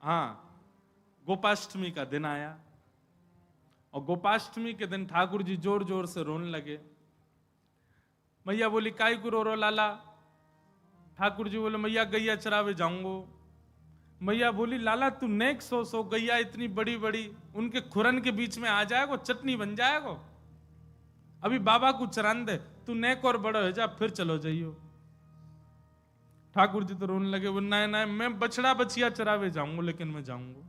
हाँ, गोपाष्टमी का दिन आया और गोपाष्टमी के दिन ठाकुर जी जोर जोर से रोने लगे। मैया बोली काई को रो रो लाला? ठाकुर जी बोले मैया गैया चरावे जाऊंगो। मैया बोली लाला तू नेक सो गैया इतनी बड़ी बड़ी उनके खुरन के बीच में आ जाएगो, चटनी बन जाएगो। अभी बाबा को चरान दे, तू नेक और बड़ा हो जा फिर चलो जाइयो। ठाकुर जी तो रोने लगे, वो नहीं नहीं मैं बछड़ा बछिया चरावे जाऊंगा, लेकिन मैं जाऊंगा।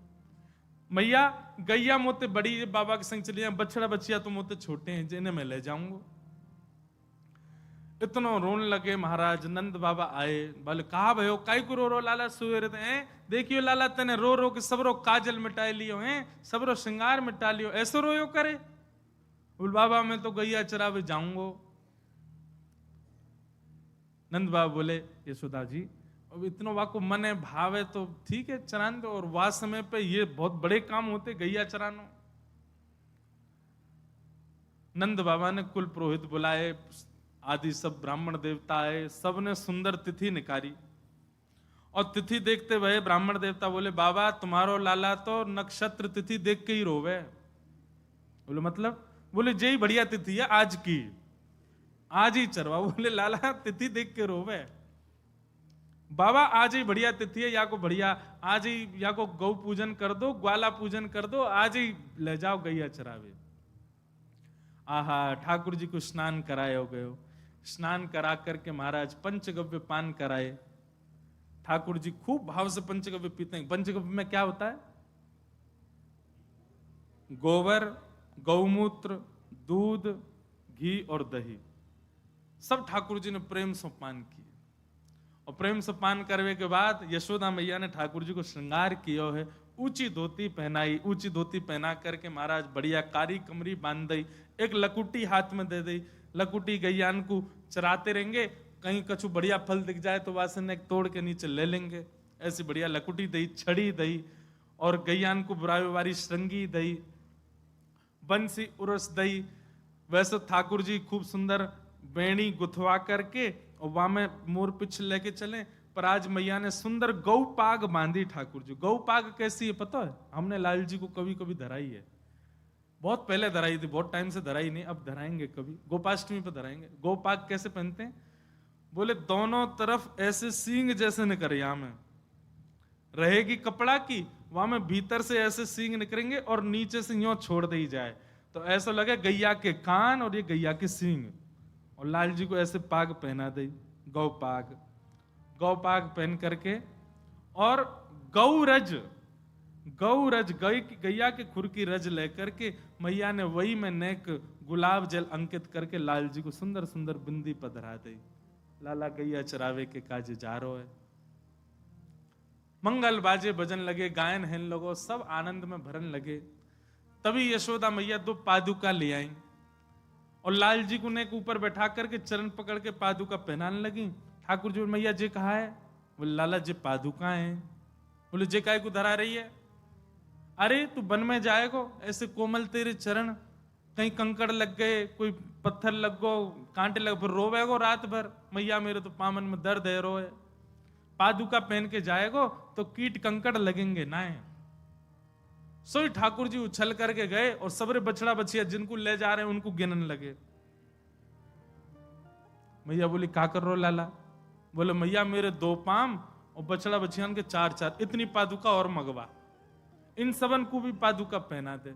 मैया गैया मोते बड़ी बाबा के संग चली जाए, बछड़ा बछिया तो मोते छोटे हैं जिन्हें मैं ले जाऊंगा। इतना रोने लगे महाराज। नंद बाबा आए, बोले कहा भयो काई को रो रो लाला सुवेरे हैं? देखियो लाला तेने रो रो के सबरो काजल मिटा लियो हैं, सबरो श्रृंगार मिटा लियो, ऐसो रोयो करे? बोल बाबा मैं तो गैया चरावे जाऊंगो। नंद बाबा बोले यशोदा जी अब इतना वाको मन है भाव है तो ठीक है चरान दो, और वाह समय पे ये बहुत बड़े काम होते गैया चरानो। नंद बाबा ने कुल पुरोहित बुलाए, आदि सब ब्राह्मण देवता आए, सबने सुंदर तिथि निकाली। और तिथि देखते हुए ब्राह्मण देवता बोले बाबा तुम्हारो लाला तो नक्षत्र तिथि देख के ही रोवे। बोले मतलब? बोले जय बढ़िया तिथि है आज की, आज ही चरवा। बोले लाला तिथि देख के रोवे? बाबा आज ही बढ़िया तिथि है, या को बढ़िया आज ही या को गौ पूजन कर दो, ग्वाला पूजन कर दो, आज ही ले जाओ गैया चरावे। आहा ठाकुर जी को स्नान कराए हो गए। स्नान करा करके महाराज पंचगव्य पान कराए। ठाकुर जी खूब भाव से पंचगव्य पीते हैं। पंचगव्य में क्या होता है? गोबर, गौमूत्र, दूध, घी और दही, सब ठाकुर जी ने प्रेम से पान किए। और प्रेम से पान करने के बाद यशोदा मैया ने ठाकुर जी को श्रृंगार किया है। ऊंची धोती पहनाई, ऊंची धोती पहना करके महाराज बढ़िया कारी कमरी बांध दी, एक लकुटी हाथ में दे दी। लकुटी गैयान को चराते रहेंगे, कहीं कछु बढ़िया फल दिख जाए तो वासन एक तोड़ के नीचे ले लेंगे। ऐसी बढ़िया लकुटी दई, छड़ी दई, और गैयान को बुराई श्रृंगी दई, बंसी उरस दई। वैसे ठाकुर जी खूब सुंदर बेणी गुथवा करके और वहां में मोर पिछ लेके चले। पर आज मैया ने सुंदर गौ पाग बांधी ठाकुर जी। गौ पाग कैसी है पता है? हमने लाल जी को कभी कभी धराई है, बहुत पहले धराई थी, बहुत टाइम से धराई नहीं, अब धराएंगे कभी, गोपाष्टमी पर धराएंगे। गौ पाग कैसे पहनते हैं? बोले दोनों तरफ ऐसे सींग जैसे निकरिया में रहेगी कपड़ा की, वहां में भीतर से ऐसे सींग निकलेंगे और नीचे से यूं छोड़ दी जाए तो ऐसा लगे गैया के कान और ये गैया के सींग। और लाल जी को ऐसे पाग पहना दी, गौ पाग। गौ पाग पहन करके और गौरज, गौरज गैया के खुर की रज लेकर के मैया ने वही में नेक गुलाब जल अंकित करके लाल जी को सुंदर सुंदर बिंदी पर धरा दी। लाला गैया चरावे के काज जा रो है। मंगल बाजे बजन लगे, गायन हेन लगो, सब आनंद में भरन लगे। तभी यशोदा मैया 2 पादुका ले आई और लाल जी को नेक ऊपर बैठा करके चरण पकड़ के पादुका पहनाने लगी। ठाकुर जी मैया जी कहा है? बोले लाला जी पादुका है। बोले जे काय को धरा रही है? अरे तू वन में जाएगो, ऐसे कोमल तेरे चरण, कहीं कंकड़ लग गए, कोई पत्थर लग गो, कांटे लग, फिर रोवेगो रात भर। मैया मेरे तो पामन में दर्द है, रोए। पादुका पहन के जाएगो तो कीट कंकड़ लगेंगे ना है। सोई ठाकुर जी उछल करके गए और सबरे बछड़ा बछिया जिनको ले जा रहे हैं उनको गिनने लगे। मैया बोली का कर रो लाला? बोले मैया मेरे 2 पाम और बछड़ा बछियान के 4-4, इतनी पादुका और मगवा, इन सबन को भी पादुका पहना दे।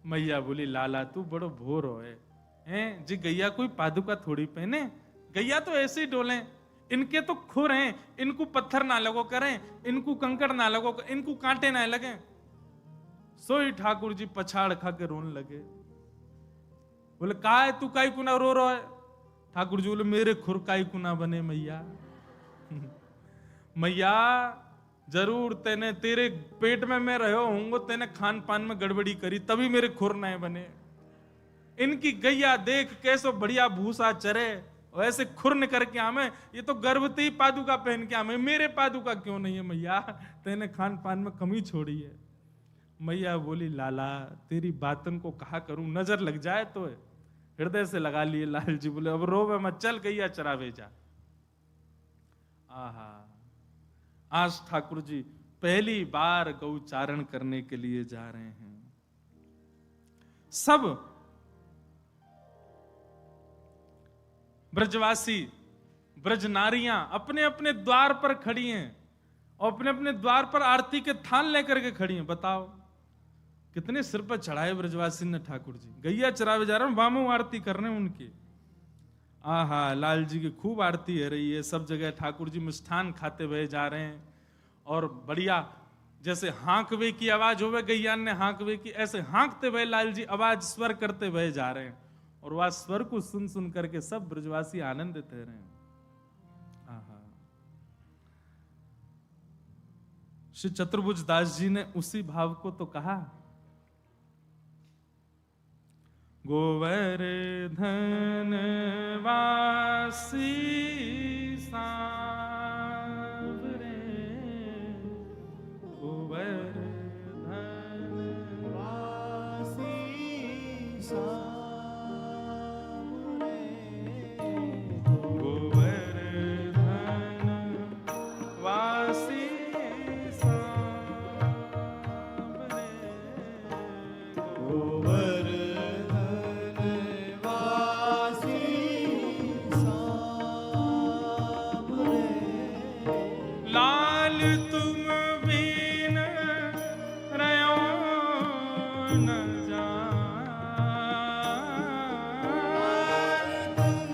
मैया बोली लाला तू बड़ो भोर हो है जी, गैया कोई पादुका थोड़ी पहने, गैया तो ऐसे ही डोले, इनके तो खुर हैं, इनको पत्थर ना लगो करें, इनको कंकड़ ना लगो, इनको कांटे ना लगे। सोई ठाकुर जी पछाड़ खा के रोने लगे। बोले का है तू काई कुना रो रहा है? ठाकुर जी बोले मेरे खुर काई कुना बने मैया। मैया जरूर तेने तेरे पेट में मैं रहो होंगे, तेने खान पान में गड़बड़ी करी तभी मेरे खुर नहीं बने। इनकी गैया देख कैसो बढ़िया भूसा चरे, वैसे खुर करके आमे, ये तो गर्भवती पादुका पहन के आमे, मेरे पादुका क्यों नहीं है मैया? तेने खान पान में कमी छोड़ी है। मैया बोली लाला तेरी बातन को कहा करूं, नजर लग जाए तो है। हृदय से लगा लिए। लाल जी बोले अब रोवे मत, चल गैया चरावे जा। आहा आज ठाकुर जी पहली बार गौचारण करने के लिए जा रहे हैं। सब ब्रजवासी, ब्रज नारियां अपने अपने द्वार पर खड़ी हैं और अपने अपने द्वार पर आरती के थान लेकर के खड़ी हैं। बताओ कितने सिर पर चढ़ाए ब्रजवासी ने ठाकुर जी। गैया चरावे जा रहे हैं, वामो आरती कर रहे हैं उनकी। आहा, लाल जी की खूब आरती हो रही है। सब जगह ठाकुर जी मिष्ठान खाते हुए जा रहे हैं और बढ़िया जैसे हाँकवे की आवाज होवे, गैया ने हाँकवे की, ऐसे हाँकते हुए लाल जी आवाज स्वर करते हुए जा रहे हैं और वह स्वर को सुन सुन करके सब ब्रजवासी आनंदित रहे हैं। आहा, श्री चतुर्भुज दास जी ने उसी भाव को तो कहा, गोवर्धन वासी सांवरे, गोवर्धन वासी सांवरे, गोवर्धन वासी सांवरे, लाल तुम बिन रहो न जाए, तुम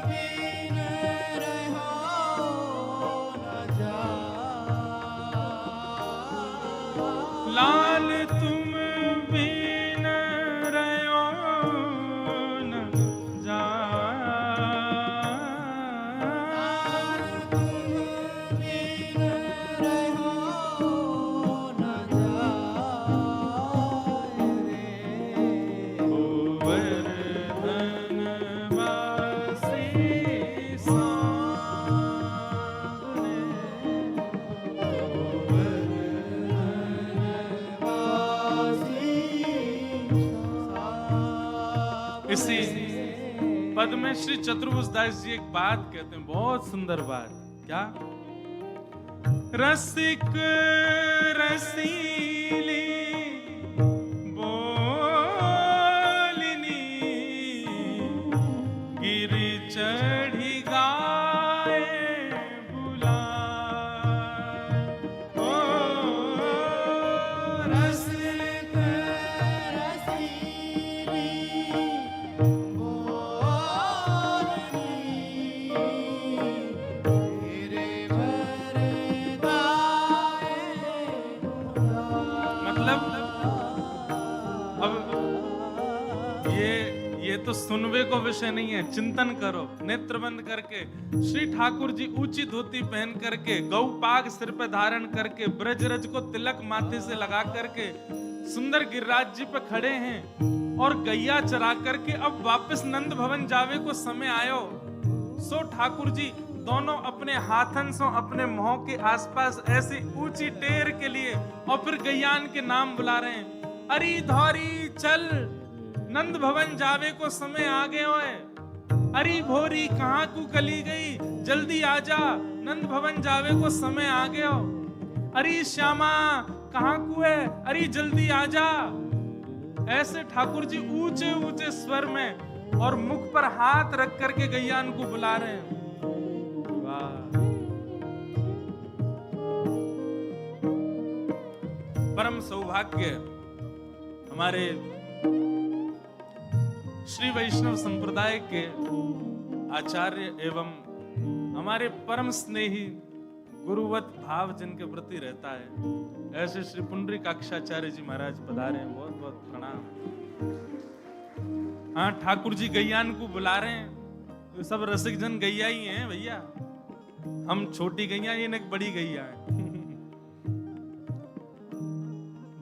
बिन रहो न जाए, लाल तुम बिन रहो न इसी पद में श्री चतुर्भुज दास जी एक बात कहते हैं, बहुत सुंदर बात। क्या? रसिक रसीली बोलिनी, गिरि चढ़ी गाए बुलाए, ओ रसिक रसीली तो सुनवे को विषय नहीं है, चिंतन करो। नेत्र बंद करके श्री ठाकुर जी ऊंची धोती पहन करके, गौ पाग सिर पे धारण करके, ब्रजरज को तिलक माथे से लगा करके सुंदर गिरिराज जी पे खड़े हैं और गैया चरा करके अब वापस नंद भवन जावे को समय आयो। सो ठाकुर जी दोनों अपने हाथन से अपने मुंह के आसपास ऐसी ऊंची टेर के लिए और फिर गैयान के नाम बुला रहे हैं, अरी धौरी चल, नंद भवन जावे को समय आ गए होए, अरी भोरी कहाँ को कली गई, जल्दी आजा, नंद भवन जावे को समय आ गयो, अरी श्यामा कहाँ को है, अरी जल्दी आजा। ऐसे ठाकुर जी ऊंचे ऊंचे स्वर में और मुख पर हाथ रख करके गैयान को बुला रहे हैं। वाह, परम सौभाग्य हमारे श्री वैष्णव संप्रदाय के आचार्य एवं हमारे परम स्नेही गुरुवत भाव जिनके प्रति रहता है, ऐसे श्री पुंडरीकाक्षाचार्य जी महाराज पधारे हैं। बहुत बहुत प्रणाम। हाँ, ठाकुर जी गैयान को बुला रहे हैं, तो सब रसिक जन गैया ही हैं भैया। हम छोटी गैया, ये एक बड़ी गैया है।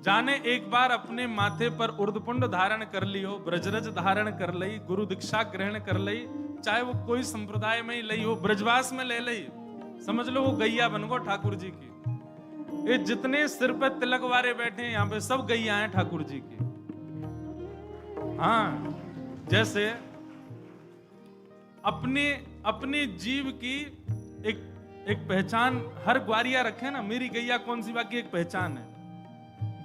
जाने एक बार अपने माथे पर उर्दपुंड धारण कर लियो, ब्रजरज धारण कर लई, गुरु दीक्षा ग्रहण कर लई, चाहे वो कोई संप्रदाय में ही लई हो, ब्रजवास में ले लई, समझ लो वो गैया बन गो ठाकुर जी की। ये जितने सिर पे तिलक वारे बैठे हैं यहाँ पे सब गैया हैं ठाकुर जी की। हाँ, जैसे अपने अपने जीव की एक एक पहचान हर ग्वारिया रखे ना, मेरी गैया कौन सी बाकी एक पहचान है।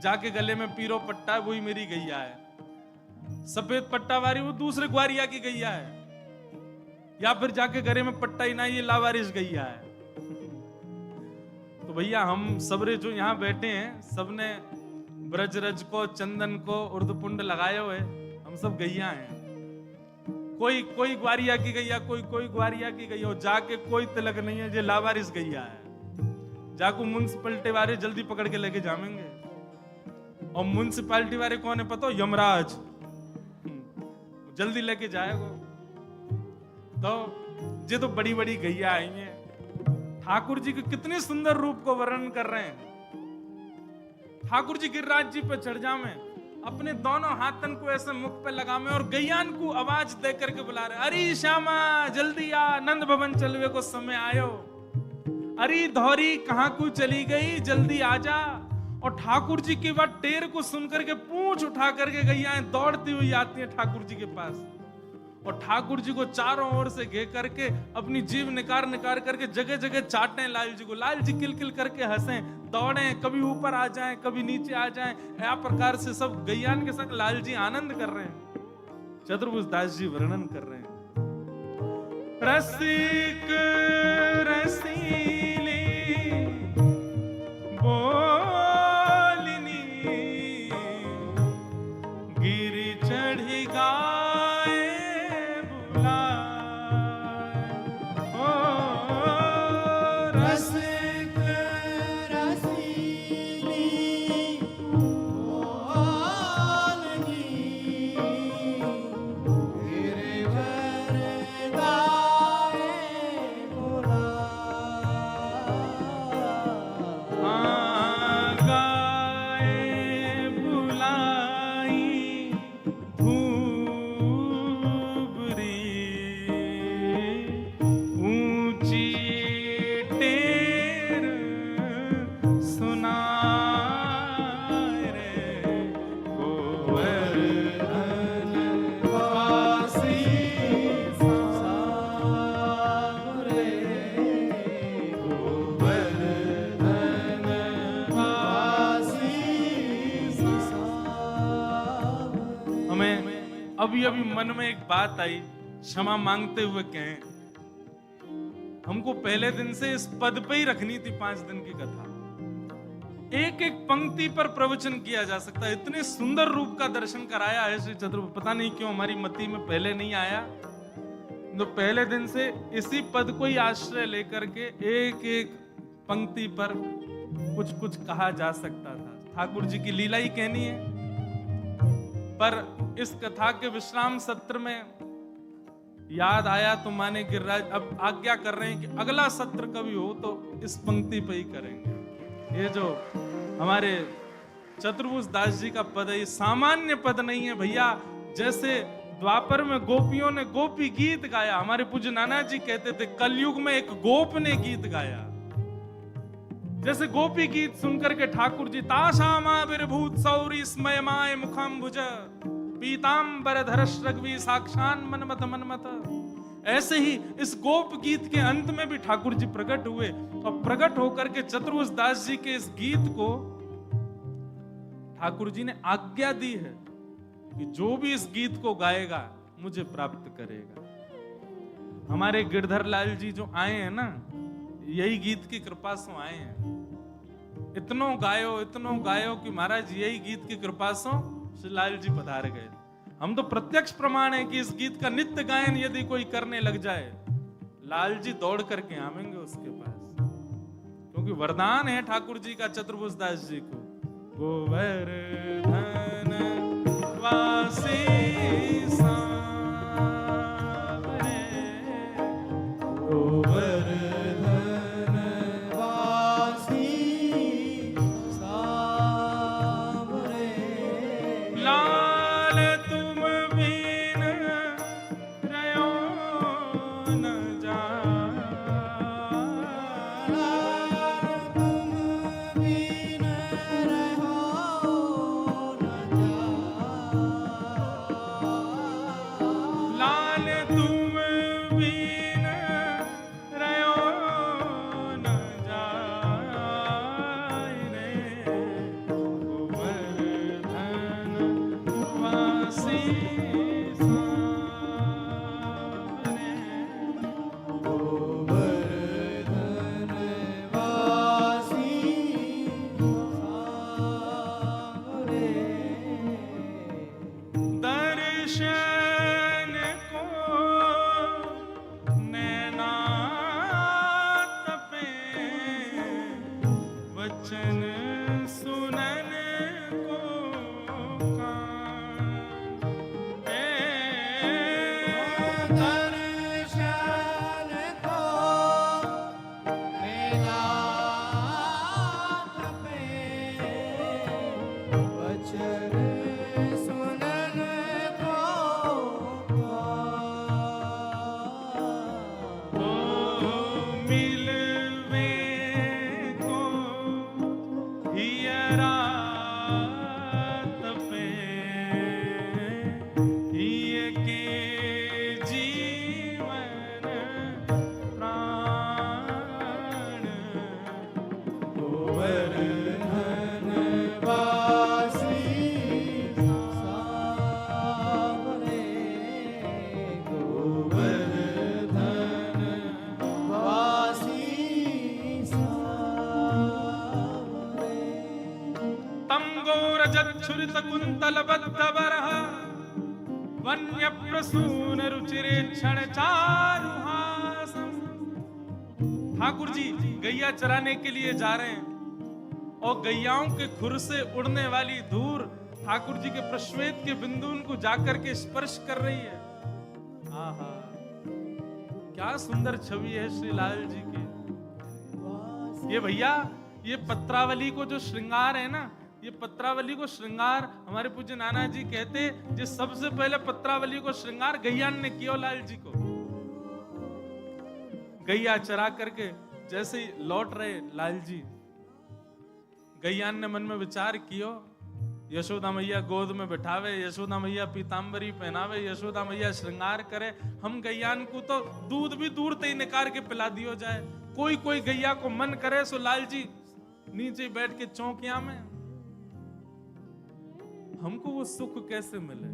जाके गले में पीरो पट्टा है, वही मेरी गैया है। सफेद पट्टा वाली वो दूसरे ग्वारिया की गैया है, या फिर जाके गले में पट्टा ही ना, ये लावारिस गैया है। तो भैया हम सबरे जो यहाँ बैठे हैं, सबने ब्रजरज को, चंदन को, उर्दपुंड लगाए हुए, हम सब गैया हैं। कोई कोई ग्वारिया की गैया, कोई ग्वारिया की गैया, जाके कोई तिलक नहीं है, ये लावारिस गैया है। जाको म्युनिसिपैलिटी वाले जल्दी पकड़ के लेके जाएंगे। और म्युनिसिपैलिटी वाले कौन है पता हो? यमराज, जल्दी लेके जाएगा। तो ये तो बड़ी बड़ी गैया आई हैं। ठाकुर जी के कितने सुंदर रूप को वर्णन कर रहे हैं। ठाकुर जी गिरिराज जी पे चढ़ जावे, अपने दोनों हाथन को ऐसे मुख पे लगावे और गैयान को आवाज दे करके बुला रहे, अरे श्यामा जल्दी आ, नंद भवन चलवे को समय आयो। अरे धौरी कहाँ को चली गई, जल्दी आ जा। और ठाकुर जी की बात टेर को सुनकर के पूंछ उठा करके गैयाएं दौड़ती हुई आती हैं ठाकुर जी के पास, और ठाकुर जी को चारों ओर से घेर करके अपनी जीभ निकार निकार करके जगह जगह चाटें लाल जी को। लाल जी किल किल करके हंसें, दौड़ें, कभी ऊपर आ जाएं, कभी नीचे आ जाएं। या प्रकार से सब गैयान के संग लाल जी आनंद कर रहे हैं। चतुर्भुज दास जी वर्णन कर रहे हैं, रसिक रसीली बोलिनी गिरी चढ़ी गाए अभी मन में एक बात आई, क्षमा मांगते हुए कहें, हमको पहले दिन से इस पद पे ही रखनी थी 5 दिन की कथा। एक एक पंक्ति पर प्रवचन किया जा सकता है। इतने सुंदर रूप का दर्शन कराया है श्री चतुर्भुज, पता नहीं क्यों हमारी मति में पहले नहीं आया। तो पहले दिन से इसी पद को ही आश्रय लेकर के एक एक पंक्ति पर कुछ कुछ कहा जा सकता था। ठाकुर जी की लीला ही कहनी है। पर इस कथा के विश्राम सत्र में याद आया तो माने गिरिराज अब आज्ञा कर रहे हैं कि अगला सत्र कभी हो तो इस पंक्ति पे ही करेंगे। ये जो हमारे चतुर्भुज दास जी का पद है, ये सामान्य पद नहीं है भैया। जैसे द्वापर में गोपियों ने गोपी गीत गाया, हमारे पूज्य नाना जी कहते थे कलयुग में एक गोप ने गीत गाया। जैसे गोपी गीत सुनकर के ठाकुर जी ताशामा विरभूत सौरी स्मय माय मुखाम्बुज पीतांबर धरश रघवी साक्षान मनमत मनमत, ऐसे ही इस गोप गीत के अंत में भी ठाकुर जी प्रकट हुए और प्रकट होकर के चतुर्भुज दास जी के इस गीत को ठाकुर जी ने आज्ञा दी है कि जो भी इस गीत को गाएगा मुझे प्राप्त करेगा। हमारे गिरधर लाल जी जो आए हैं ना, यही गीत की कृपा से आए हैं। इतनो गायो कि महाराज यही गीत की कृपा से श्री लाल जी पधार गए। हम तो प्रत्यक्ष प्रमाण है कि इस गीत का नित्य गायन यदि कोई करने लग जाए, लाल जी दौड़ करके आवेंगे उसके पास, क्योंकि वरदान है ठाकुर जी का चतुर्भुज दास जी को, गोवर्धन वासी सांवरे, गोवर्धन वासी सांवरे, लाल तुम बिन रयो न जाए, लाल तुम बिन रहो न जाए, वचन सुनन को कान। दर्शन को मेरा तपे, वचन सुनन को मिलवे को हियरा तपे, हिय के जीवन प्राण। गोवर्धन वासी सावरे, गोवर्धन वासी सावरे। तम गौरजच्छुरित कुंतल बद्ध बरह, वन्य प्रसून रुचिरे क्षण चारुहासम। ठाकुर जी गैया चराने के लिए जा रहे हैं और गैयाओं के खुर से उड़ने वाली धूल ठाकुर जी के प्रश्वेत के बिंदु उनको जाकर के स्पर्श कर रही है। आहा, क्या सुंदर छवि है श्री लाल जी की। ये भैया, ये पत्रावली को जो श्रृंगार है ना, ये पत्रावली को श्रृंगार हमारे पूज्य नाना जी कहते, जो सबसे पहले पत्रावली को श्रृंगार गैयान ने किया लाल जी को। गैया चरा करके जैसे ही लौट रहे लाल जी, गैयान ने मन में विचार कियो, यशोदा मैया गोद में बिठावे, यशोदा मैया पीतांबरी पहनावे, यशोदा मैया श्रृंगार करे, हम गैयान को तो दूध भी दूर से ही निकाल के पिला दियो जाए। कोई कोई गैया को मन करे सो लाल जी नीचे बैठ के चौकिया में, हमको वो सुख कैसे मिले।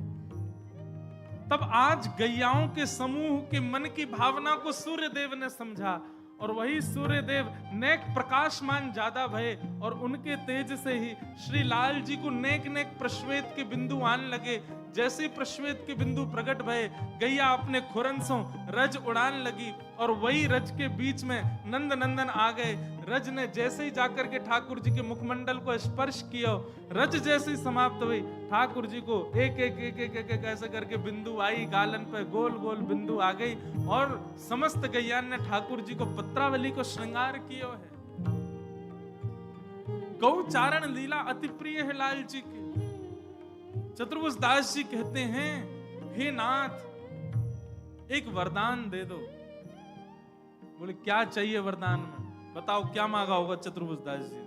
तब आज गैयाओं के समूह के मन की भावना को सूर्य देव ने समझा और वही सूर्य देव नेक प्रकाशमान ज्यादा भये और उनके तेज से ही श्री लाल जी को नेक नेक प्रश्वेत के बिंदु आने लगे। जैसे प्रश्वेत के बिंदु प्रकट भये, गैया अपने खुरंसों रज उड़ान लगी और वही रज के बीच में नंद नंदन आ गए। रज ने जैसे ही जाकर के ठाकुर जी के मुखमंडल को स्पर्श किया, रज जैसे ही समाप्त हुई, ठाकुर जी को एक एक एक एक एक, एक ऐसे करके बिंदु आई, गालन पे गोल गोल बिंदु आ गई और समस्त गैयान ने ठाकुर जी को पत्रावली को श्रृंगार किया है। गौचारण लीला अति प्रिय है लाल जी की। चतुर्भुज दास जी कहते हैं, हे नाथ एक वरदान दे दो। बोले क्या चाहिए वरदान में, बताओ क्या मांगा होगा चतुर्भुज दास जी ने।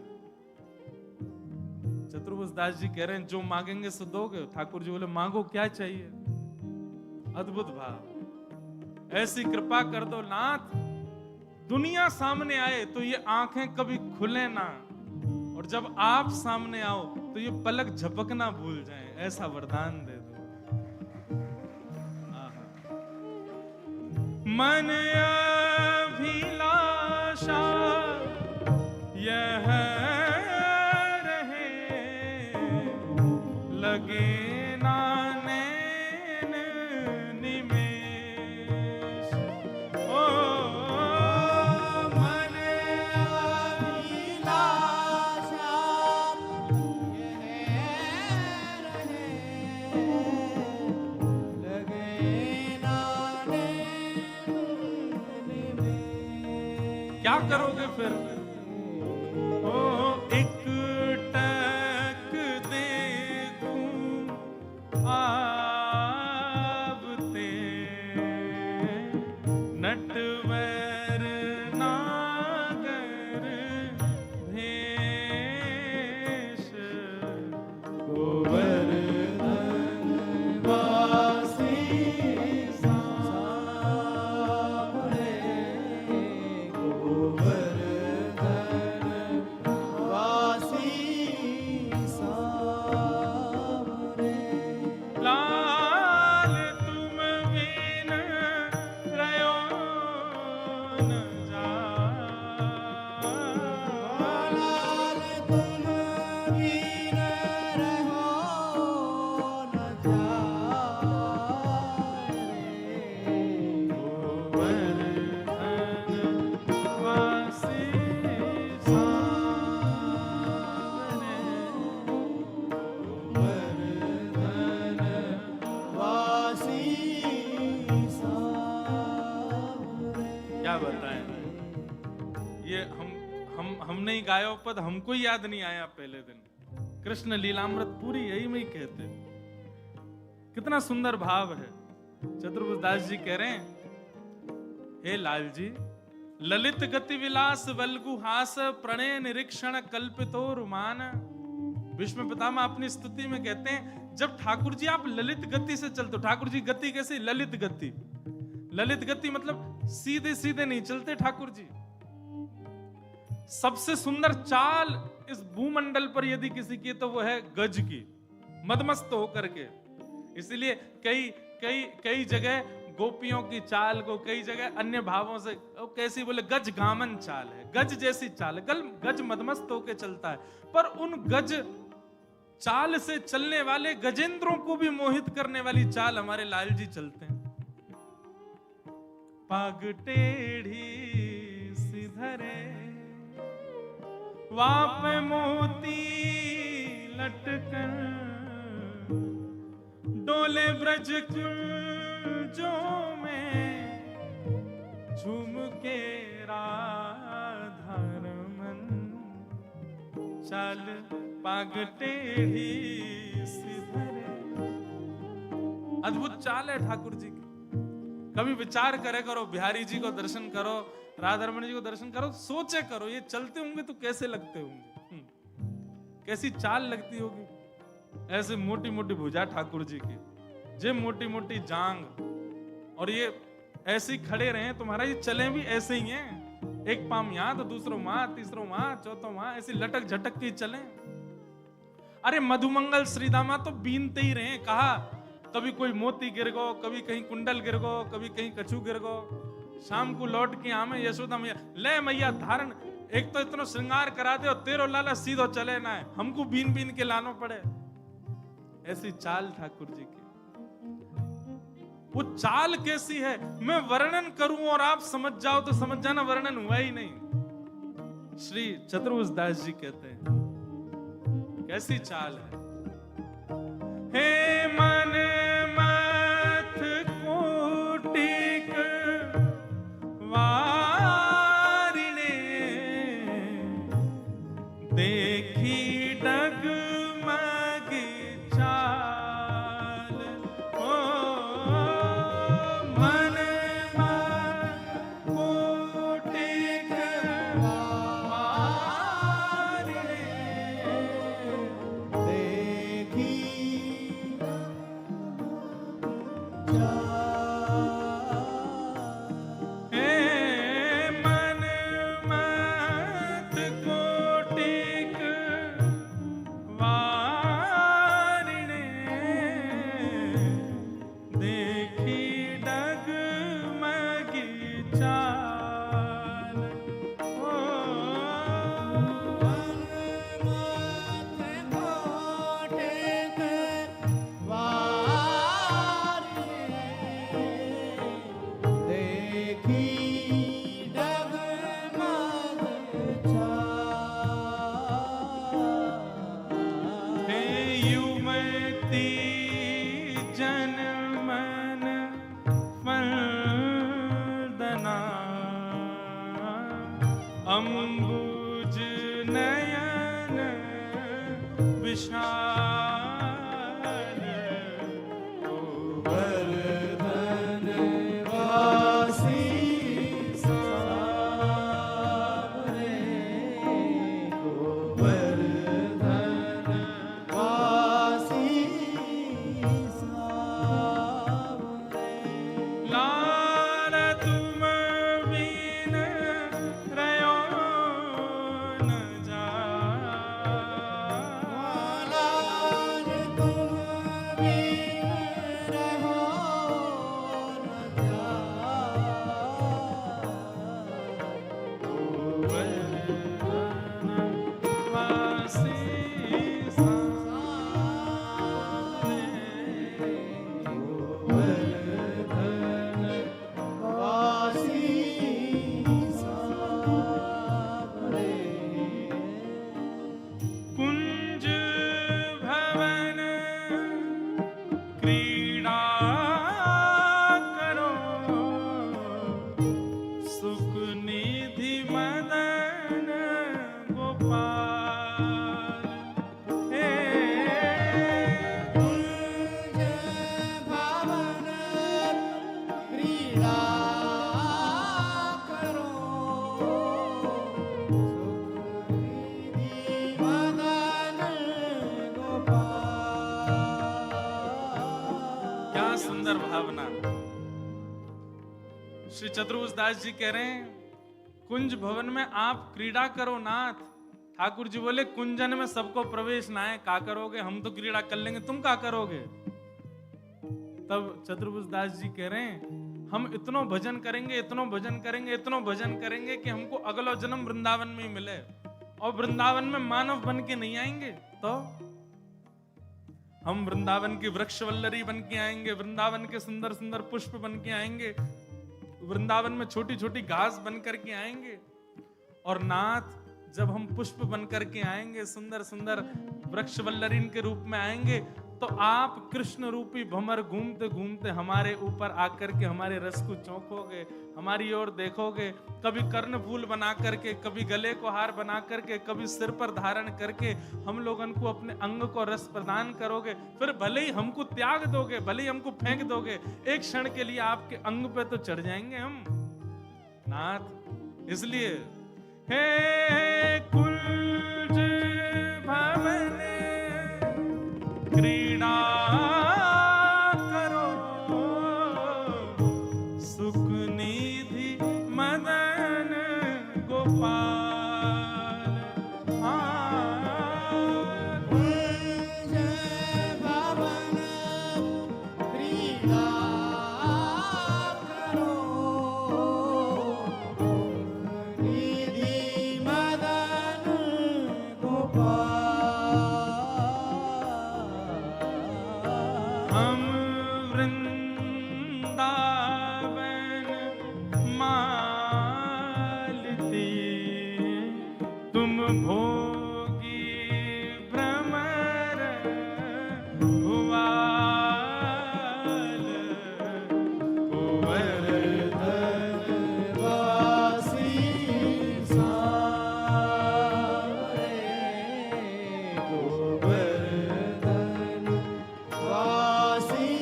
चतुर्भुज दास जी कह रहे हैं जो मांगेंगे सो दोगे। ठाकुर जी बोले मांगो क्या चाहिए। अद्भुत भाव, ऐसी कृपा कर दो नाथ, दुनिया सामने आए तो ये आंखें कभी खुले ना, और जब आप सामने आओ तो ये पलक झपकना भूल जाए, ऐसा वरदान दे दो। मन अभिलाषा यह रहे, लगे ना नैन निमेष। ओ मन अभिलाषा यह रहे, लगे ना नैन निमेष। क्या करोगे फिर? ओ एक टक देखूं पद हमको ही याद नहीं आया पहले दिन। कृष्ण लीलामृत पूरी यही में ही कहते। कितना सुंदर भाव है। चतुर्भुज दास जी कह रहे हैं, हे लाल जी, ललित गति विलास वल्गु हास प्रणय निरीक्षण कल्पितो रुमान। भीष्म पितामह अपनी स्तुति में कहते हैं, जब ठाकुर जी आप ललित गति से चलते हो, ठाकुर जी गति कैसी? ललित गति। ललित गति मतलब सीधे सीधे नहीं चलते ठाकुर जी। सबसे सुंदर चाल इस भूमंडल पर यदि किसी की तो वो है गज की, मदमस्त होकर के। इसलिए कई कई कई जगह गोपियों की चाल को कई जगह अन्य भावों से कैसी बोले, गज गामन चाल है, गज जैसी चाल है। गज मदमस्त होकर चलता है, पर उन गज चाल से चलने वाले गजेंद्रों को भी मोहित करने वाली चाल हमारे लाल जी चलते हैं। पग टेढ़ी सिधरे वाप मोती लटकर, डोले ब्रज कुंजों में झूम के राधा रमन। चाल पाग टेढ़ी सिधरे। अद्भुत चाल है ठाकुर जी की। कभी विचार करे करो, बिहारी जी को दर्शन करो, राधा रमन जी को दर्शन करो, सोचे करो ये चलते होंगे तो कैसे लगते होंगे, कैसी चाल लगती होगी। ऐसे मोटी मोटी भुजा ठाकुर जी की, जे मोटी मोटी जांग, और ये ऐसे ही खड़े रहे तुम्हारा, ये चले भी ऐसे ही हैं, एक पाम यहाँ तो दूसरों वहां, तीसरों वहां, चौथों वहां, ऐसी लटक झटक के चले। अरे मधुमंगल श्रीदामा तो बीनते ही रहे। कहा कभी कोई मोती गिर गो, कभी कहीं कुंडल गिर गो, कभी कहीं कछू गिर गो। शाम को लौट के आमे यशोदा मैया, ले मैया धारण, एक तो इतना श्रृंगार करा दे और तेरो लाला सीधो चले ना है, हमको बीन बीन के लानो पड़े। ऐसी चाल ठाकुर जी की। वो चाल कैसी है मैं वर्णन करूं और आप समझ जाओ तो समझ जाना, वर्णन हुआ ही नहीं। श्री चतुर्भुज दास जी कहते हैं कैसी चाल है। हे मन मथ कोटिक वारिणे, देखी डगमगी चाल। ओ मन मथ कोटिक वारिणे, देखी हे मन मत कोटिक वारिणे, देखी डगमगी चाल। ओ हे युवती जनमन फलदना, अम्बुज नयन विशाल। वर्धन वासी सावरे, गोवर्धन वासी सावरे। लाल तुम बिन रयो न जाय, लाल तुम बिन रहो न जाय। गोवर्धन वासी श्री चतुर्भुज दास जी कह रहे हैं कुंज भवन में आप क्रीड़ा करो नाथ। ठाकुर जी बोले कुंजन में सबको प्रवेश ना है, का करोगे, हम तो क्रीड़ा कर लेंगे, तुम का करोगे। तब चतुर्भुज दास जी कह रहे हैं हम इतनो भजन करेंगे, इतनो भजन करेंगे, इतनो भजन करेंगे कि हमको अगला जन्म वृंदावन में ही मिले, और वृंदावन में मानव बन के नहीं आएंगे तो हम वृंदावन की वृक्षवल्लरी बन के आएंगे, वृंदावन के सुंदर सुंदर पुष्प बन के आएंगे, वृंदावन में छोटी छोटी घास बन करके आएंगे। और नाथ जब हम पुष्प बन करके आएंगे, सुंदर सुंदर वृक्षवल्लरीन के रूप में आएंगे, तो आप कृष्ण रूपी भंवर घूमते घूमते हमारे ऊपर आकर के हमारे रस को चौंकोगे, हमारी ओर देखोगे, कभी कर्ण फूल बना करके, कभी गले को हार बना करके, कभी सिर पर धारण करके हम लोगन को अपने अंग को रस प्रदान करोगे। फिर भले ही हमको त्याग दोगे, भले ही हमको फेंक दोगे, एक क्षण के लिए आपके अंग पे तो चढ़ जाएंगे हम नाथ। इसलिए हे कुंज भवन क्रीड़ा करो, सुख निधि मदन गोपाल। कुंज भवन क्रीड़ा करो, निधि मदन गोपाल। हम वृंदावन मालती, तुम भोगी भ्रमर भुआल। गोवर्धन वासी सावरे, गोवर्धन वासी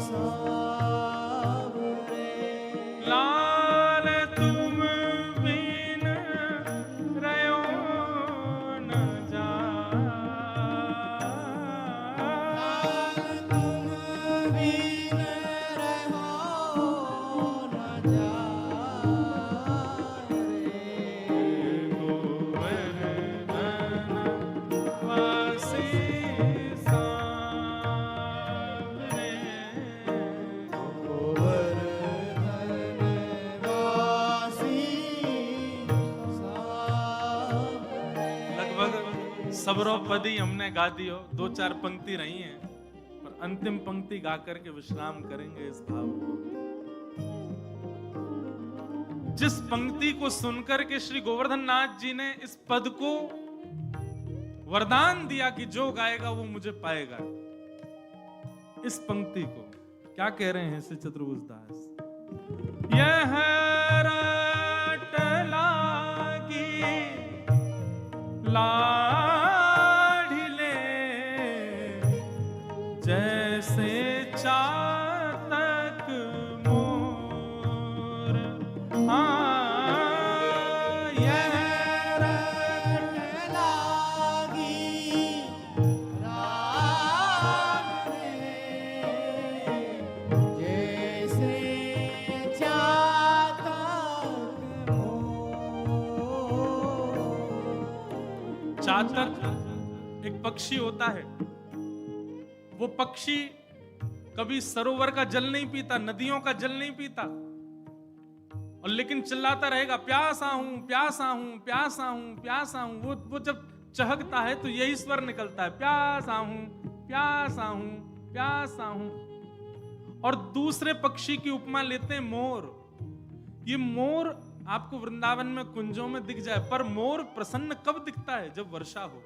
सावरे। लाल तुम बिन रयो न जाए, तुम बिन रहो न जाए रे। गोवर्धन वासी सांवरे। गोवर्धन वासी सावरे। लगभग सबरो पदी हमने गा दियो, दो चार पंक्ति रही हैं, पर अंतिम पंक्ति गा करके विश्राम करेंगे इस भाव को। जिस पंक्ति को सुनकर के श्री गोवर्धन नाथ जी ने इस पद को वरदान दिया कि जो गाएगा वो मुझे पाएगा, इस पंक्ति को क्या कह रहे हैं श्री चतुर्भुज दास। यह रट लागी लाढ़िले, जैसे चातक मोर। यह रट लागी राग रे, जैसे चातक मोर। चातक एक पक्षी होता है, वो पक्षी कभी सरोवर का जल नहीं पीता, नदियों का जल नहीं पीता, और लेकिन चिल्लाता रहेगा प्यासा हूं, प्यासा हूं, प्यासा हूं, प्यासा हूं। वो जब चहकता है तो यही स्वर निकलता है, प्यासा हूं, प्यासा हूं, प्यासा हूं। और दूसरे पक्षी की उपमा लेते हैं मोर। ये मोर आपको वृंदावन में कुंजों में दिख जाए, पर मोर प्रसन्न कब दिखता है, जब वर्षा हो।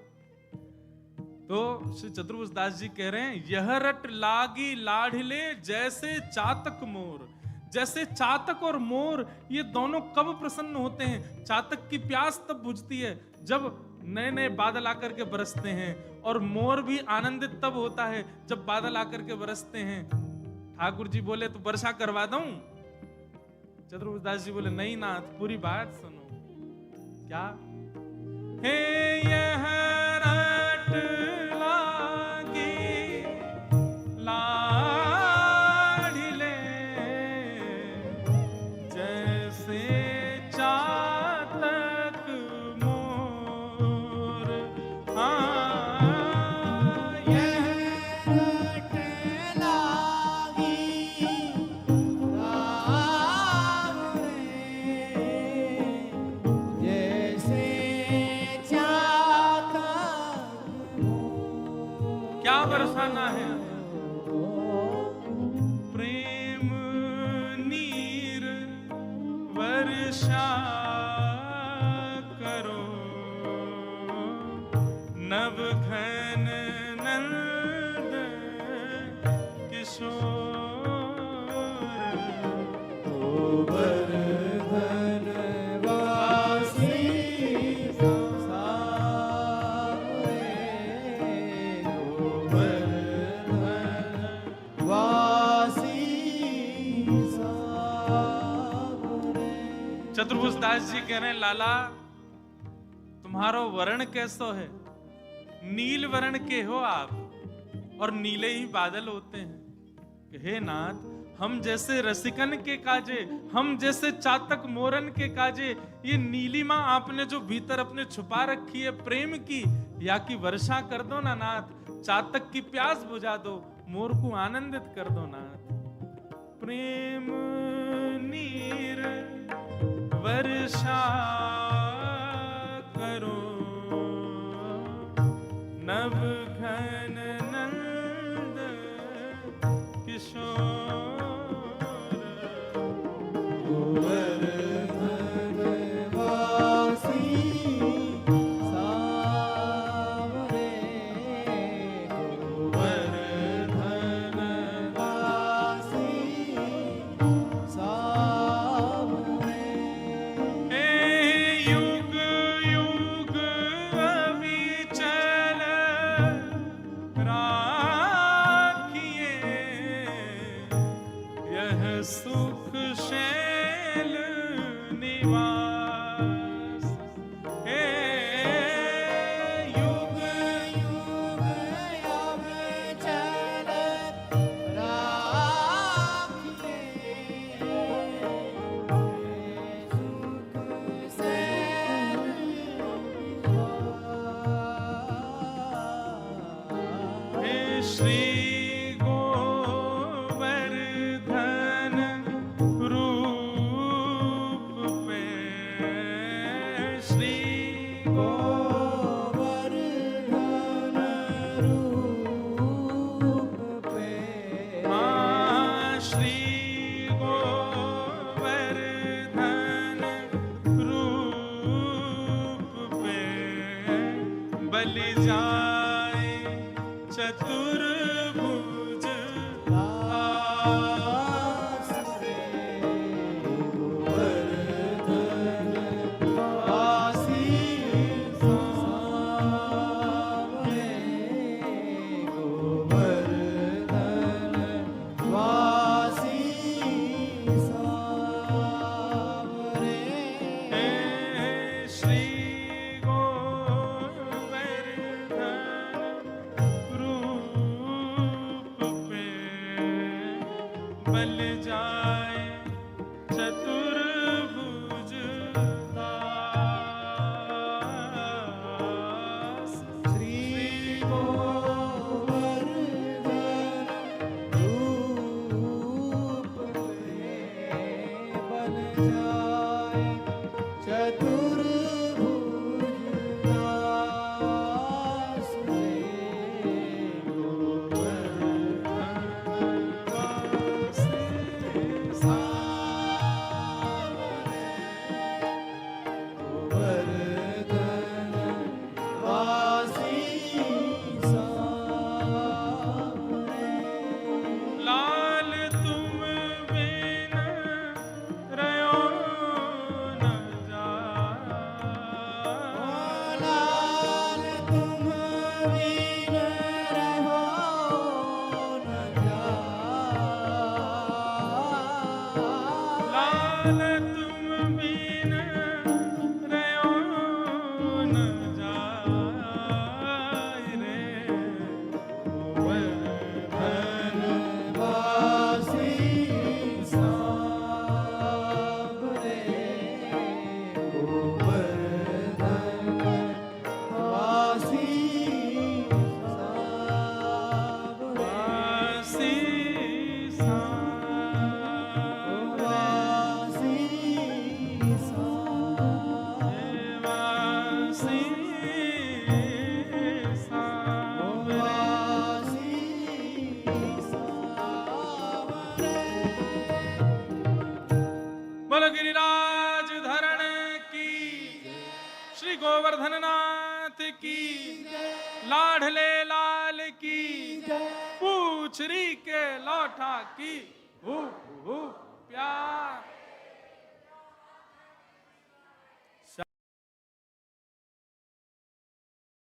तो श्री चतुर्भुज दास जी कह रहे हैं यह रट लागी लाढ़िले, जैसे चातक मोर। जैसे चातक और मोर ये दोनों कब प्रसन्न होते हैं। चातक की प्यास तब बुझती है जब नए नए बादल आकर के बरसते हैं, और मोर भी आनंदित तब होता है जब बादल आकर के बरसते हैं। ठाकुर जी बोले तो वर्षा करवा दूं, चतुर्भुज दास जी बोले नहीं नाथ, पूरी बात सुनो। क्या? हे यह रट लागी लाढ़िले, उठाना है। प्रेम नीर वर्षा करो, नव घन नंद किशोर। गोवर्धन वासी सावरे, गोवर्धन वासी सावरे। चतुर्भुज दास जी कह रहे हैं, लाला तुम्हारो वर्ण कैसो है? नील वर्ण के हो आप, और नीले ही बादल होते हैं। कि हे नाथ, हम जैसे रसिकन के काजे, हम जैसे चातक मोरन के काजे, ये नीलिमा आपने जो भीतर अपने छुपा रखी है प्रेम की, या की वर्षा कर दो ना नाथ। चातक की प्यास बुझा दो, मोर को आनंदित कर दो नाथ। प्रेम नीर वर्षा करो, नव घन नंद किशोर। गोवर्धन वासी सावरे, गोवर्धन वासी सावरे। हे युग युग अविचल राखिए, यह सुख शैल निवास। हे युग युग अविचल राखिए, सुख सैल निवास। हे श्री गोवर्धन रूप पे, श्री गोवर्धन रूप पे, श्री गोवर्धन रूप पे, बल जाए चतुर्भुज दास रे, गोवर्धन वासी सावरे, गोवर्धन वासी सावरे। हे श्री गोवर्धन रूप पे, बल जाए चतुर्भुज दास। श्री गोवर्धन रूप पे, बल जाए चतुर्भुज दास रे, गोवर्धन वासी सावरे। लाल तुम बिन रयो न जाए। लाल तुम बिन रहो न जाए। लाल तुम बिन रयो न जाए रे। गोवर्धन वासी सावरे, गोवर्धन वासी सावरे, वासी वासी वासी वासी लाडले लाल की जय पूछरी के लौठा की हु प्यार